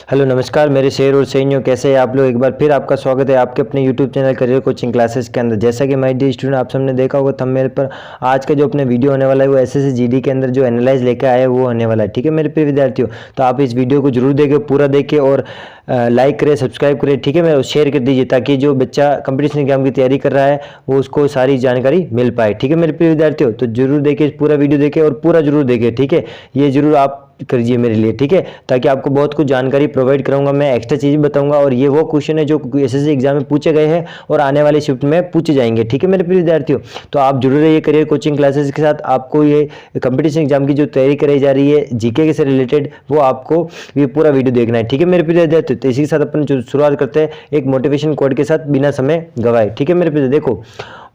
Hello नमस्कार मेरे शेर और सैनियों, कैसे हैं आप लोग। एक बार फिर आपका स्वागत है आपके अपने YouTube channel career coaching classes के अंदर। जैसा कि माय डियर स्टूडेंट, आप सबने देखा होगा थंबनेल पर, आज का जो अपने वीडियो होने वाला है वो एसएससी जीडी के अंदर जो एनालाइज लेकर आया है वो होने वाला है। ठीक है मेरे प्रिय विद्यार्थियों, तो आप इस वीडियो को जरूर देखें, पूरा देखें और लाइक करें, सब्सक्राइब करें। ठीक है, मैं शेयर कर दीजिए ताकि जो बच्चा कंपटीशन एग्जाम की तैयारी कर रहा है वो उसको सारी जानकारी मिल पाए। ठीक है मेरे प्रिय विद्यार्थियों, तो जरूर देखें, पूरा वीडियो देखें और पूरा जरूर देखें। ठीक है, ये जरूर आप करिए मेरे लिए। ठीक है, ताकि आपको बहुत कुछ जानकारी प्रोवाइड करूंगा, मैं एक्स्ट्रा चीज़ बताऊंगा और ये वो क्वेश्चन है जो एसएससी एग्जाम में पूछे गए हैं और आने वाले शिफ्ट में पूछे जाएंगे। ठीक है मेरे प्रिय विद्यार्थियों, तो आप जुड़े रहिए करियर कोचिंग क्लासेस के साथ। आपको ये कंपटीशन एग्जाम की जो तैयारी कराई जा रही है जीके के से रिलेटेड, वो आपको ये पूरा वीडियो देखना है। ठीक है मेरे प्रिय विद्यार्थियों, तो इसी के साथ अपन जो शुरुआत करते हैं एक मोटिवेशन कोड के साथ बिना समय गवाए। ठीक है मेरे प्रिय, देखो,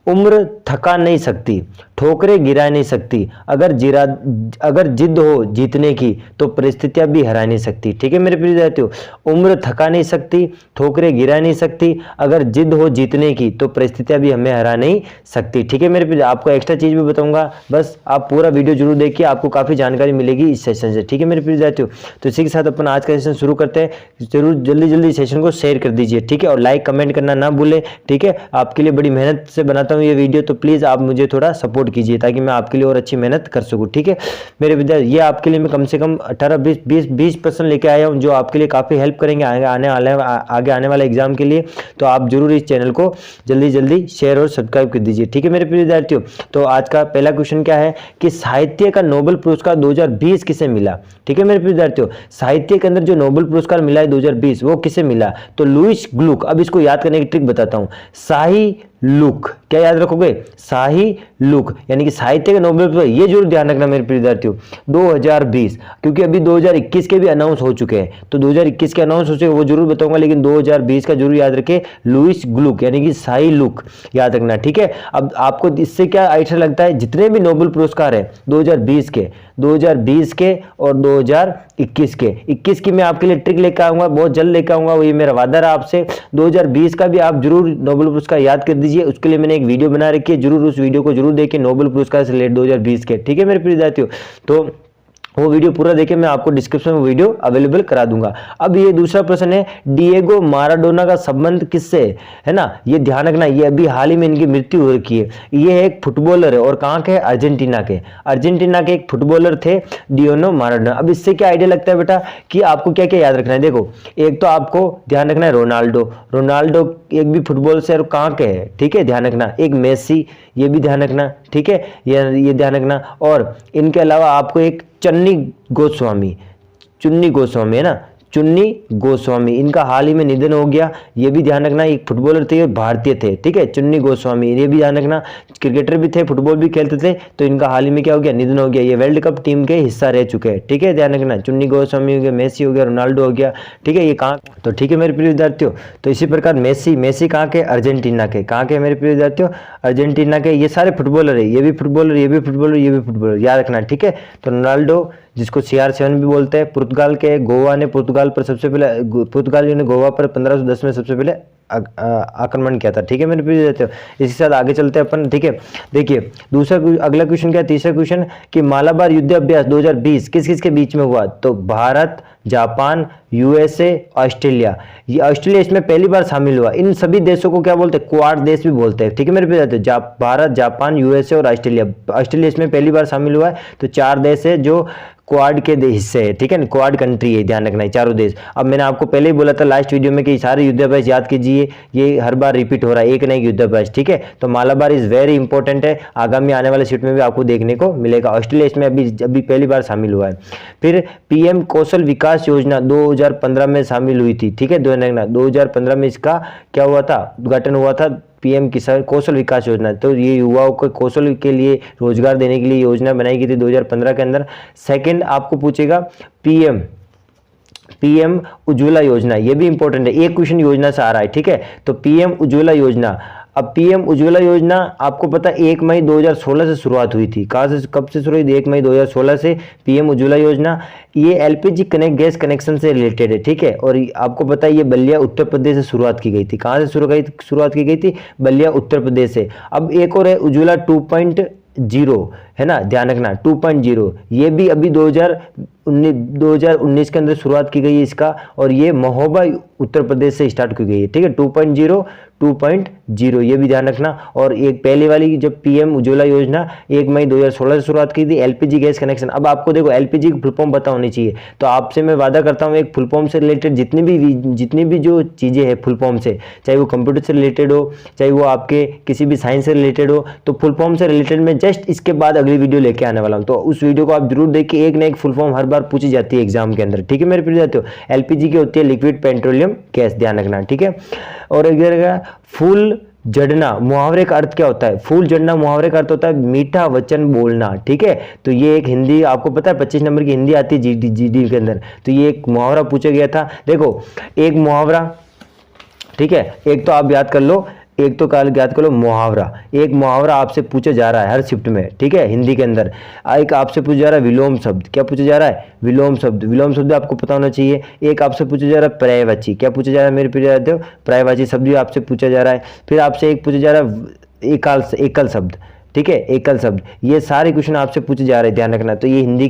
उम्र थका नहीं सकती, ठोकरें गिरा नहीं सकती, अगर जिद हो जीतने की तो परिस्थितियां भी हरा नहीं सकती। ठीक है मेरे प्रिय विद्यार्थियों, उम्र थका नहीं सकती, ठोकरें गिरा नहीं सकती, अगर जिद हो जीतने की तो परिस्थितियां भी हमें हरा नहीं सकती। ठीक है मेरे प्रिय, आपको एक्स्ट्रा चीज भी बताऊंगा, बस आप पूरा वीडियो जरूर देखिए, आपको काफी जानकारी मिलेगी इस सेशन से। ठीक है मेरे प्रिय विद्यार्थियों, तो इसी के साथ अपन आज का सेशन शुरू करते हैं। जरूर जल्दी जल्दी सेशन को शेयर कर दीजिए। ठीक है, और लाइक कमेंट करना ना भूले। ठीक है, आपके लिए बड़ी मेहनत से बनाता हूं ये वीडियो, तो प्लीज आप मुझे थोड़ा सपोर्ट कीजिए ताकि मैं आपके लिए और अच्छी मेहनत कर सकूं। ठीक है मेरे विद्यार्थी, ये आपके लिए मैं कम से कम 18-20% लेके आया हूं जो आपके लिए काफी हेल्प करेंगे आगे आने वाले एग्जाम के लिए। तो आप जरूर इस चैनल को जल्दी जल्दी शेयर और सब्सक्राइब कर दीजिए। ठीक है मेरे प्रिय विद्यार्थियों, तो आज का पहला क्वेश्चन क्या है कि साहित्य का नोबेल पुरस्कार 2020 किसे मिला। ठीक है मेरे प्रिय विद्यार्थियों, साहित्य के अंदर जो नोबेल पुरस्कार मिला है 2020 वो किसे मिला, तो लुईस ग्लुक। अब इसको याद करने की ट्रिक बताता हूं, शाही लुक, क्या याद रखोगे, शाही लुक, यानी कि साहित्य के नोबेल पुरस्कार। ये जरूर ध्यान रखना मेरे प्रिय विद्यार्थियों 2020, क्योंकि अभी 2021 के भी अनाउंस हो चुके हैं, तो 2021 के अनाउंस हो चुके वो जरूर बताऊंगा, लेकिन 2020 का जरूर याद रखे, लुईस ग्लुक यानी कि शाही लुक याद रखना। ठीक है, अब आपको इससे क्या आइडिया लगता है, जितने भी नोबेल पुरस्कार है 2020 के और 2021 के, 21 की मैं आपके लिए ट्रिक लेकर आऊंगा, बहुत जल्द लेकर आऊंगा, ये मेरा वादा रहा आपसे। 2020 का भी आप जरूर नोबेल पुरस्कार याद कर दीजिए, उसके लिए मैंने एक वीडियो बना रखी है, जरूर उस वीडियो को जरूर देखिए, नोबेल पुरस्कार से रिलेटेड 2020 के। ठीक है मेरे प्रिय विद्यार्थियों, तो वो वीडियो पूरा देखिए, मैं आपको डिस्क्रिप्शन में वीडियो अवेलेबल करा दूंगा। अब ये दूसरा प्रश्न है, डिएगो माराडोना का संबंध किससे है ना, ये ध्यान रखना, ये अभी हाल ही में इनकी मृत्यु हो रखी है। ये एक फुटबॉलर है और कहाँ के, अर्जेंटीना के एक फुटबॉलर थे डिएगो माराडोना। अब इससे क्या आइडिया लगता है बेटा कि आपको क्या क्या याद रखना है, देखो, एक तो आपको ध्यान रखना है रोनाल्डो एक भी फुटबॉल से और कहाँ के है। ठीक है, ध्यान रखना, एक मेसी, ये भी ध्यान रखना। ठीक है, ये ध्यान रखना, और इनके अलावा आपको एक चुन्नी गोस्वामी है ना, चुन्नी गोस्वामी, इनका हाल ही में निधन हो गया, ये भी ध्यान रखना। एक फुटबॉलर थे और भारतीय थे। ठीक है, चुन्नी गोस्वामी, ये भी ध्यान रखना, क्रिकेटर भी थे, फुटबॉल भी खेलते थे, तो इनका हाल ही में क्या हो गया, निधन हो गया। ये वर्ल्ड कप टीम के हिस्सा रह चुके हैं। ठीक है, ध्यान रखना, चुन्नी गोस्वामी हो गया, मेसी हो गया, रोनाल्डो हो गया। ठीक है, ये कहाँ, तो ठीक है मेरे प्रिय विद्यार्थियों, तो इसी प्रकार मेसी कहाँ के, अर्जेंटीना के, कहाँ के मेरे प्रिय विद्यार्थियों, अर्जेंटीना के। ये सारे फुटबॉलर है, ये भी फुटबॉलर, याद रखना। ठीक है, तो रोनाल्डो जिसको CR7 भी बोलते हैं, पुर्तगाल के, पुर्तगाल पर सबसे पहले, पुर्तगालियों ने गोवा पर 1510 में सबसे पहले आक्रमण किया था। ठीक है मेरे प्रिय विद्यार्थियों, इसी साथ आगे चलते हैं अपन। ठीक है, देखिए अगला क्वेश्चन क्या है, तीसरा क्वेश्चन कि मालाबार युद्ध अभ्यास 2020 किस किस के बीच में हुआ, तो भारत, जापान, USA, ऑस्ट्रेलिया। ये ऑस्ट्रेलिया इसमें पहली बार शामिल हुआ। इन सभी देशों को क्या बोलते हैं, क्वाड देश भी बोलते हैं। ठीक है मेरे प्रिय विद्यार्थियों, भारत, जापान, USA और ऑस्ट्रेलिया इसमें पहली बार शामिल हुआ है, तो 4 देश है जो क्वाड के हिस्से है। ठीक है, क्वाड कंट्री है, ध्यान रखना है, चारों देश। अब मैंने आपको पहले ही बोला था लास्ट वीडियो में कि सारे युद्धाभ्यास याद कीजिए, ये हर बार रिपीट हो रहा है, एक नई युद्धाभ्यास। ठीक है, तो मालाबार इज वेरी इंपॉर्टेंट है, आगामी आने वाले सीट में भी आपको देखने को मिलेगा। ऑस्ट्रेलिया इसमें अभी पहली बार शामिल हुआ है। फिर PM कौशल विकास योजना 2015 में शामिल हुई थी। ठीक है, 2015 में इसका क्या हुआ था, उद्घाटन हुआ था, PM किसान कौशल विकास योजना। तो ये युवाओं को कौशल के लिए रोजगार देने के लिए योजना बनाई गई थी 2015 के अंदर। सेकंड आपको पूछेगा PM उज्ज्वला योजना, ये भी इंपॉर्टेंट है, एक क्वेश्चन योजना से आ रहा है। ठीक है, तो PM उज्ज्वला योजना, अब PM उज्ज्वला योजना आपको पता 1 मई 2016 से शुरुआत हुई थी। कहाँ से, कब से शुरू हुई थी, 1 मई 2016 से PM उज्ज्वला योजना। ये LPG गैस कनेक्शन से रिलेटेड है। ठीक है, और आपको पता है ये बलिया उत्तर प्रदेश से शुरुआत की गई थी। कहाँ से शुरुआत की गई थी, बलिया उत्तर प्रदेश से। अब एक और है उज्ज्वला 2.0 है ना, ध्यान रखना 2.0 ये भी अभी 2019 के अंदर शुरुआत की गई है इसका, और ये महोबा उत्तर प्रदेश से स्टार्ट की गई है, ठीक है। 2.0 ये भी ध्यान रखना। और एक पहले वाली जब पीएम उज्ज्वला योजना 1 मई 2016 से शुरुआत की थी, एलपीजी गैस कनेक्शन। अब आपको देखो एलपीजी की फुल फॉर्म पता होनी चाहिए, तो आपसे मैं वादा करता हूँ एक फुल फॉर्म से रिलेटेड जितनी भी जो चीज़ें हैं फुल फॉर्म से, चाहे वो कंप्यूटर से रिलेटेड हो, चाहे वो आपके किसी भी साइंस से रिलेटेड हो, तो फुल फॉर्म से रिलेटेड मैं जस्ट इसके बाद अगली वीडियो लेके आने वाला हूँ। तो उस वीडियो को आप जरूर देखिए, एक ना एक फुल फॉर्म हर बार पूछी जाती है एग्जाम के अंदर, ठीक है मेरे प्रिय साथियों। एलपीजी की होती है लिक्विड पेट्रोलियम गैस, ध्यान रखना, ठीक है। और एक फूल जड़ना मुहावरे का अर्थ क्या होता है? फूल जड़ना मुहावरे का अर्थ होता है मीठा वचन बोलना, ठीक है। तो ये एक हिंदी, आपको पता है 25 नंबर की हिंदी आती है जीडी के अंदर, तो ये एक मुहावरा पूछा गया था। देखो एक मुहावरा, ठीक है, एक तो आप याद कर लो, एक तो काल याद करो मुहावरा, एक मुहावरा आपसे पूछा जा रहा है हर शिफ्ट में, ठीक है, हिंदी के अंदर। एक आपसे पूछा जा रहा है विलोम शब्द, क्या पूछा जा रहा है? विलोम शब्द, विलोम शब्द आपको पता होना चाहिए। एक आपसे पूछा जा रहा है पर्यायवाची, क्या पूछा जा रहा है मेरे प्रिय साथियों? पर्यायवाची शब्द भी आपसे पूछा जा रहा है। फिर आपसे एक पूछा जा रहा है एकल शब्द, ठीक है, एकल शब्द। ये सारे क्वेश्चन आपसे पूछे जा रहे हैं, ध्यान रखना। तो ये हिंदी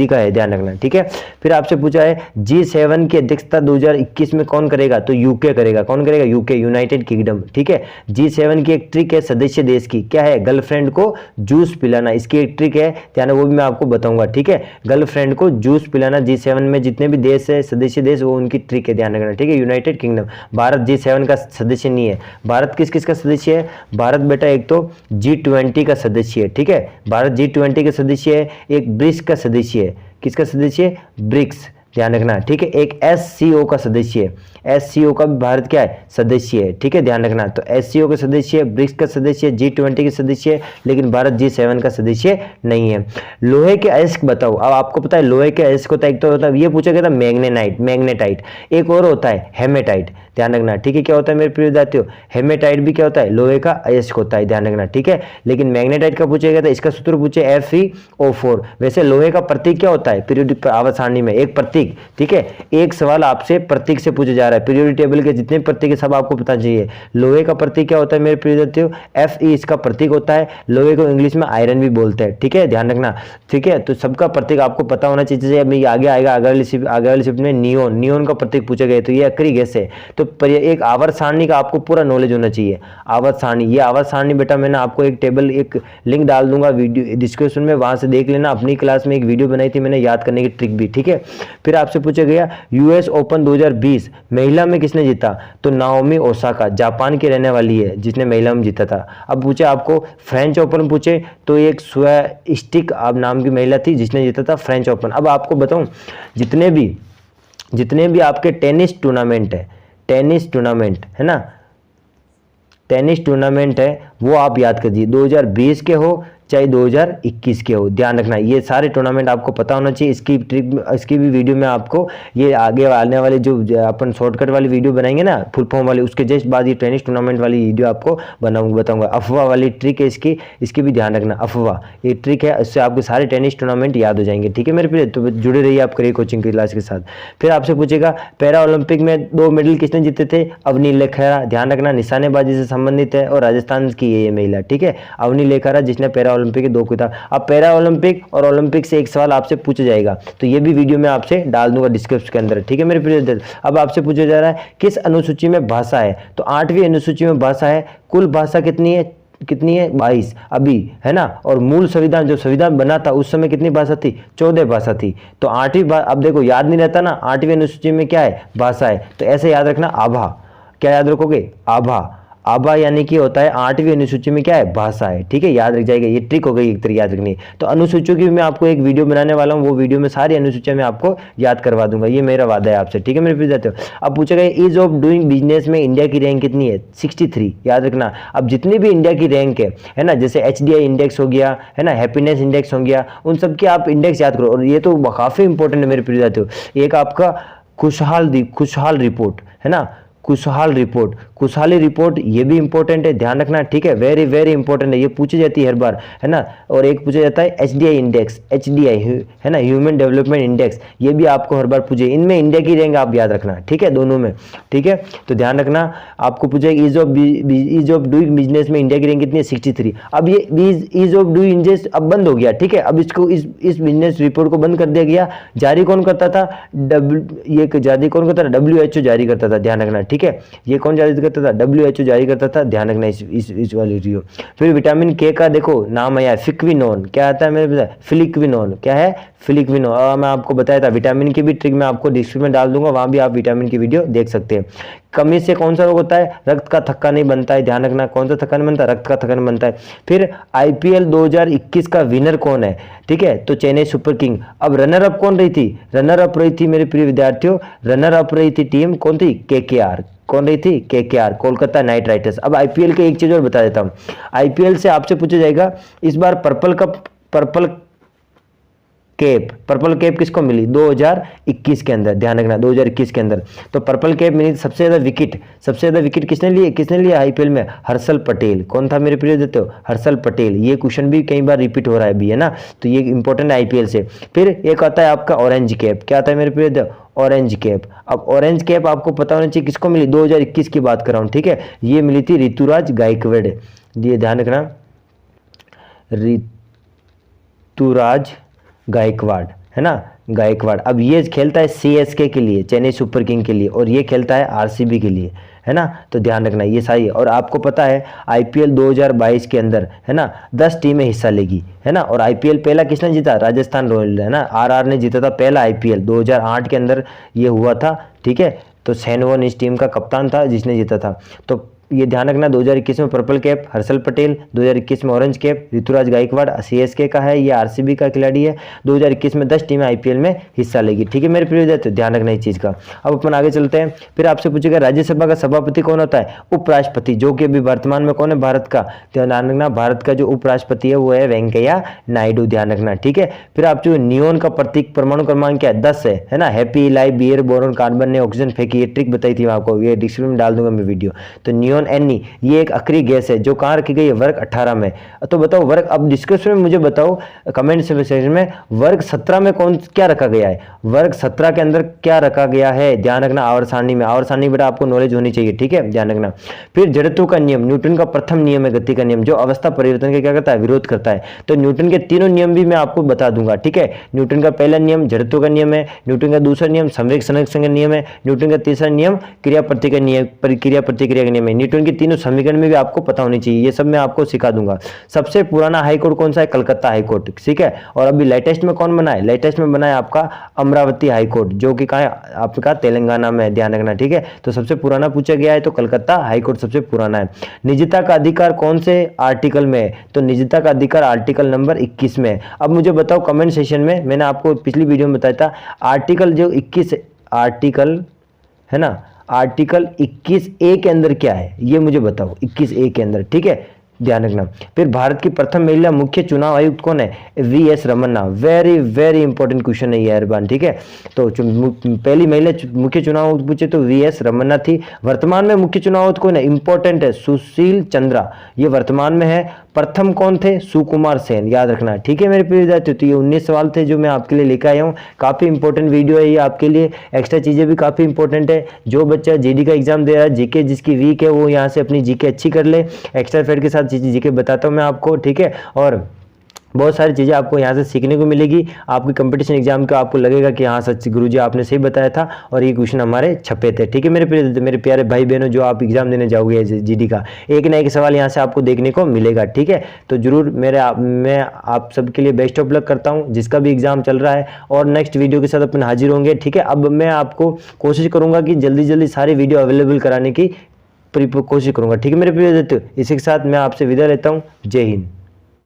का है, ध्यान रखना, ठीक है। फिर आपसे पूछा है G7 की अध्यक्षता 2021 में कौन करेगा? तो यूके करेगा। कौन करेगा? यूके, यूनाइटेड किंगडम, ठीक है। G7 की एक ट्रिक है सदस्य देश की, क्या है? गर्लफ्रेंड को जूस पिलाना, इसकी एक ट्रिक है, ध्यान, वो भी मैं आपको बताऊंगा, ठीक है। गर्लफ्रेंड को जूस पिलाना, G7 में जितने भी देश है सदस्य देश, वो उनकी ट्रिक है, ध्यान रखना, ठीक है। यूनाइटेड किंगडम, भारत G7 का सदस्य नहीं है। भारत किस किस का सदस्य है? भारत बेटा एक तो G20 का सदस्य है, ठीक है, भारत G20 का सदस्य है। एक ब्रिक्स का सदस्य है, किसका सदस्य है? ब्रिक्स, ध्यान रखना, ठीक है। एक SCO का सदस्य है, SCO का भी भारत क्या है? सदस्य है, ठीक है, ध्यान रखना। तो SCO का सदस्य है, ब्रिक्स का सदस्य है, G20 के सदस्य है, लेकिन भारत G7 का सदस्य नहीं है। लोहे के अयस्क बताओ। अब आपको पता है लोहे के अयस्क होता है, एक तो होता है, ये पूछा गया था मैग्नेटाइट, एक और होता है हेमेटाइट, ध्यान रखना, ठीक है। क्या होता है मेरे प्रिय विद्यार्थियों? हेमेटाइट भी क्या होता है? लोहे का अयस्क होता है, ध्यान रखना, ठीक है। लेकिन मैग्नेटाइट का पूछा गया था, इसका सूत्र पूछे FeO4। वैसे लोहे का प्रतीक क्या होता है पीरियोडिक आवर्त सारणी में? एक प्रतीक, ठीक है। एक सवाल आपसे प्रतीक से पूछा जा रहा है, पीरियोडिक टेबल के जितने प्रतीक है सब आपको पता चाहिए। लोहे का प्रतीक क्या होता है मेरे प्रिय विद्यार्थियों? Fe इसका प्रतीक होता है। लोहे को इंग्लिश में आयरन भी बोलते हैं, ठीक है, ध्यान रखना, ठीक है। तो सबका प्रतीक आपको पता होना चाहिए। अभी आगे आएगा, आगे वाली शिफ्ट में नियोन का प्रतीक पूछा गया, तो ये अक्री गैस है। तो एक आवर्त सारणी का आपको पूरा नॉलेज होना चाहिए। आवर्त सारणी, ये आवर्त सारणी बेटा मैंने आपको एक टेबल, एक लिंक डाल दूंगा वीडियो डिस्क्रिप्शन में, वहां से देख लेना। अपनी क्लास में एक वीडियो बनाई थी मैंने याद करने की ट्रिक भी, ठीक है। फिर आपसे पूछा गया US ओपन 2020 महिला में किसने जीता? तो नाओमी ओसाका, जापान की रहने वाली है जिसने महिला में जीता था। अब पूछे आपको फ्रेंच ओपन पूछे, तो एक स्वेस्टिक नाम की महिला थी जिसने जीता था फ्रेंच ओपन। अब आपको बताऊं, जितने भी आपके टेनिस टूर्नामेंट है ना, टेनिस टूर्नामेंट है, वो आप याद करिए, 2020 के हो चाहे 2021 के हो, ध्यान रखना, ये सारे टूर्नामेंट आपको पता होना चाहिए। इसकी ट्रिक, इसकी भी वीडियो में आपको ये आगे आने वाले जो अपन शॉर्टकट वाली वीडियो बनाएंगे ना फुल फॉर्म वाली, उसके जस्ट बाद ये टेनिस टूर्नामेंट वाली वीडियो आपको बताऊंगा। अफवाह वाली ट्रिक है इसकी भी ध्यान रखना। अफवाह ये ट्रिक है, इससे आपके सारे टेनिस टूर्नामेंट याद हो जाएंगे, ठीक है मेरे प्रिय। तो जुड़े रहिए आप करियर कोचिंग की क्लास के साथ। फिर आपसे पूछेगा पैरा ओलंपिक में 2 मेडल किसने जीते थे? अवनी लेखरा, ध्यान रखना, निशानेबाजी से संबंधित है और राजस्थान की ये महिला, ठीक है, अवनी लेखरा, जिसने पैरा ओलंपिक के 2 किताब। अब पैरा ओलंपिक और ओलंपिक से एक सवाल आपसे पूछा जाएगा, तो ये भी वीडियो में आपसे डाल दूंगा डिस्क्रिप्शन के अंदर, ठीक है मेरे प्रिय। अब आपसे पूछा जा रहा है किस अनुसूची में भाषा है? तो 8वीं अनुसूची में भाषा है। कुल भाषा कितनी है? 22 अभी, है ना। और मूल संविधान, जो संविधान बना था उस समय कितनी भाषा थी? 14 भाषा थी। तो 8वीं, अब देखो याद नहीं रहता ना, 8वीं अनुसूची में क्या है? भाषा है। तो ऐसे याद रखना, आभा, क्या याद रखोगे? आभा यानी कि होता है 8वीं अनुसूची में क्या है? भाषा है, ठीक है, याद रख जाएगा। ये ट्रिक हो गई एक तरीके याद रखनी। तो अनुसूचियों की मैं आपको एक वीडियो बनाने वाला हूँ, वो वीडियो में सारी अनुसूचियां मैं आपको याद करवा दूंगा, ये मेरा वादा है आपसे, ठीक है मेरे प्रिय साथियों। अब पूछा गया ईज ऑफ डूइंग बिजनेस में इंडिया की रैंक कितनी है? 63, याद रखना। अब जितनी भी इंडिया की रैंक है ना, जैसे HDI इंडेक्स हो गया, है ना, हैप्पीनेस इंडेक्स हो गया, उन सब की आप इंडेक्स याद करो। और ये तो काफी इंपॉर्टेंट है मेरे प्रिय साथियों। एक आपका खुशहाल रिपोर्ट, है ना, खुशहाल खुशहाली रिपोर्ट, ये भी इंपॉर्टेंट है, ध्यान रखना, ठीक है, वेरी वेरी इंपॉर्टेंट है, ये पूछी जाती है हर बार, है ना। और एक पूछा जाता है HDI इंडेक्स, HDI है ना, ह्यूमन डेवलपमेंट इंडेक्स, ये भी आपको हर बार पूछे, इनमें इंडिया की रैंक आप याद रखना, ठीक है, दोनों में, ठीक है। तो ध्यान रखना, आपको पूछेगा ईज ऑफ डूइंग बिजनेस में इंडिया की रैंक कितनी है, 63। अब ये ईज ऑफ डूइंग बिजनेस अब बंद हो गया, ठीक है, अब इसको इस बिजनेस रिपोर्ट को बंद कर दिया गया। जारी कौन करता था, ये जारी कौन करता था, WHO जारी करता था, ध्यान रखना, ठीक है, ये कौन जारी करता था, WHO जारी करता था, ध्यान रखना इस वाली रियो। फिर विटामिन के का देखो नाम आया, फिक्विनोन, क्या आता है मेरे पास, फिलिक्विनोन, क्या है, फिलिक्विनोन। और मैं आपको बताया था विटामिन की भी ट्रिक मैं आपको डिस्क्रिप्शन में डाल दूंगा, वहां भी आप विटामिन की वीडियो देख सकते हैं। कमी से कौन सा रोग होता है, रक्त का थक्का नहीं बनता है, ध्यान रखना, कौन सा थक्का नहीं बनता, रक्त का थक्का नहीं बनता है। फिर IPL 2021 का विनर कौन है, ठीक है, तो चेन्नई सुपर किंग। अब रनर अप कौन रही थी, रनर अप रही थी मेरे प्रिय विद्यार्थियों, रनर अप रही थी टीम कौन थी, KKR, कौन रही थी, KKR, कोलकाता नाइट राइडर्स। अब IPL के एक चीज और बता देता हूं, IPL से आपसे पूछा जाएगा इस बार पर्पल कैप किसको मिली 2021 के अंदर, ध्यान रखना 2021 के अंदर। तो पर्पल कैप मिली, सबसे ज्यादा विकेट किसने लिया IPL में, हर्षल पटेल। कौन था मेरे प्रिय देते हो, हर्षल पटेल। ये क्वेश्चन भी कई बार रिपीट हो रहा है भी, है ना, तो ये इंपॉर्टेंट है IPL से। फिर एक आता है आपका ऑरेंज कैप, क्या आता है मेरे प्रिय, ऑरेंज कैप। अब ऑरेंज कैप आपको पता होना चाहिए किसको मिली, 2021 की बात कर रहा हूं, ठीक है, ये मिली थी ऋतुराज गायकवाड़, ये ध्यान रखना, ऋतुराज गायकवाड़, है ना, गायकवाड़। अब ये खेलता है CSK के लिए, चेन्नई सुपर किंग के लिए, और ये खेलता है RCB के लिए, है ना, तो ध्यान रखना ये सही है। और आपको पता है IPL 2022 के अंदर, है ना, 10 टीमें हिस्सा लेगी, है ना, और IPL पहला किसने जीता, राजस्थान रॉयल, है ना, RR ने जीता था पहला IPL 2008 के अंदर ये हुआ था, ठीक है। तो सैनवन इस टीम का कप्तान था जिसने जीता था। तो ये ध्यान रखना, 2021 में पर्पल कैप हर्षल पटेल, 2021 में orange cap Ruturaj Gaikwad, CSK का है, ये RCB का खिलाड़ी है। 2021 में 10 टीमें IPL में हिस्सा लेगी, ठीक है मेरे प्रिय विद्यार्थी, ध्यान रखना इस चीज का। अब अपन आगे चलते हैं। फिर आपसे पूछेगा राज्यसभा का सभापति कौन होता है, उपराष्ट्रपति, जो कि अभी वर्तमान में कौन है, भारत का, ध्यान रखना, भारत का जो उपराष्ट्रपति है वो है वेंकैया नायडू, ध्यान रखना, ठीक है। फिर आप जो नियोन का प्रतीक परमाणु क्रमांक क्या है, 10 है ना, happy life bear boron carbon ने ऑक्सीजन फेंकी, ये ट्रिक बताई थी मैं आपको, ये डिस्क्रिप्शन में डाल दूंगा मैं वीडियो। तो नियोन Ne, ये एक अक्रिय गैस है जो कहाँ रखी गई है, वर्ग 18 में। तो बताओ वर्ग, अब डिस्क्रिप्शन में मुझे बताओ कमेंट सेक्शन में, वर्ग 17 में क्या रखा गया है, वर्ग 17 के अंदर क्या रखा गया है, ध्यान रखना, आवर्त सारणी में, आवर्त सारणी बेटा आपको नॉलेज होनी चाहिए, ठीक है, ध्यान रखना। फिर जड़त्व का नियम, न्यूटन का प्रथम नियम है गति का नियम, जो अवस्था परिवर्तन के क्या करता है, विरोध करता है। तो न्यूटन के तीनों नियम भी मैं आपको बता दूंगा, ठीक है। न्यूटन का पहला नियम जड़त्व का नियम है, न्यूटन का दूसरा नियम संवेग संरक्षण का नियम है, न्यूटन का तीसरा नियम क्रिया प्रतिक्रिया का नियम है। न्यूटन की तीनों समीकरण में भी आपको पता होनी चाहिए, ये सब मैं आपको सिखा दूंगा। सबसे पुराना हाईकोर्ट कौन सा है, कलकत्ता हाईकोर्ट, ठीक है। और अभी लेटेस्ट में कौन बना है, लेटेस्ट में बना है आपका अमरावती हाईकोर्ट, जो कि कहाँ है, आपका तेलंगाना में, ध्यान रखना, ठीक है। तो सबसे पुराना पूछा गया है तो कलकत्ता हाईकोर्ट सबसे पुराना है। निजता का अधिकार कौन से आर्टिकल में है, तो निजता का अधिकार आर्टिकल नंबर 21 में। अब मुझे बताओ कमेंट सेशन में, मैंने आपको पिछली वीडियो में बताया था आर्टिकल जो 21 आर्टिकल है ना, आर्टिकल 21A के अंदर क्या है ये मुझे बताओ, 21A के अंदर, ठीक है, ध्यान रखना। फिर भारत की प्रथम महिला मुख्य चुनाव आयुक्त कौन है, VS Ramanna, very very important question है ये अरबान, ठीक है। तो पहली महिला मुख्य चुनाव आयुक्त पूछे तो VS रमन्ना थी। वर्तमान में मुख्य चुनाव आयुक्त कौन है, इंपॉर्टेंट है, सुशील चंद्रा, ये वर्तमान में है। प्रथम कौन थे, सुकुमार सेन, याद रखना, ठीक है मेरे प्रिय विद्यार्थियों। तो ये 19 सवाल थे जो मैं आपके लिए लेकर आया हूँ, काफी इंपॉर्टेंट वीडियो है ये आपके लिए, एक्स्ट्रा चीजें भी काफी इंपॉर्टेंट है। जो बच्चा GD का एग्जाम दे रहा है, जीके जिसकी वीक है वो यहाँ से अपनी जीके अच्छी कर ले, एक्स्ट्रा फेड के साथ जीके बताता हूँ मैं आपको, ठीक है। और बहुत सारी चीज़ें आपको यहाँ से सीखने को मिलेगी। आपकी कंपटीशन एग्जाम का आपको लगेगा कि हाँ सच गुरुजी आपने सही बताया था और ये क्वेश्चन हमारे छपे थे, ठीक है मेरे प्यारे भाई बहनों, जो आप एग्जाम देने जाओगे GD का, एक ना एक सवाल यहाँ से आपको देखने को मिलेगा, ठीक है। तो जरूर मैं आप सबके लिए बेस्ट ऑफ लक करता हूँ जिसका भी एग्जाम चल रहा है, और नेक्स्ट वीडियो के साथ अपन हाजिर होंगे, ठीक है। अब मैं आपको कोशिश करूँगा कि जल्दी सारी वीडियो अवेलेबल कराने की कोशिश करूँगा, ठीक है मेरे प्रिय दोस्तों। इसी के साथ मैं आपसे विदा लेता हूँ, जय हिंद।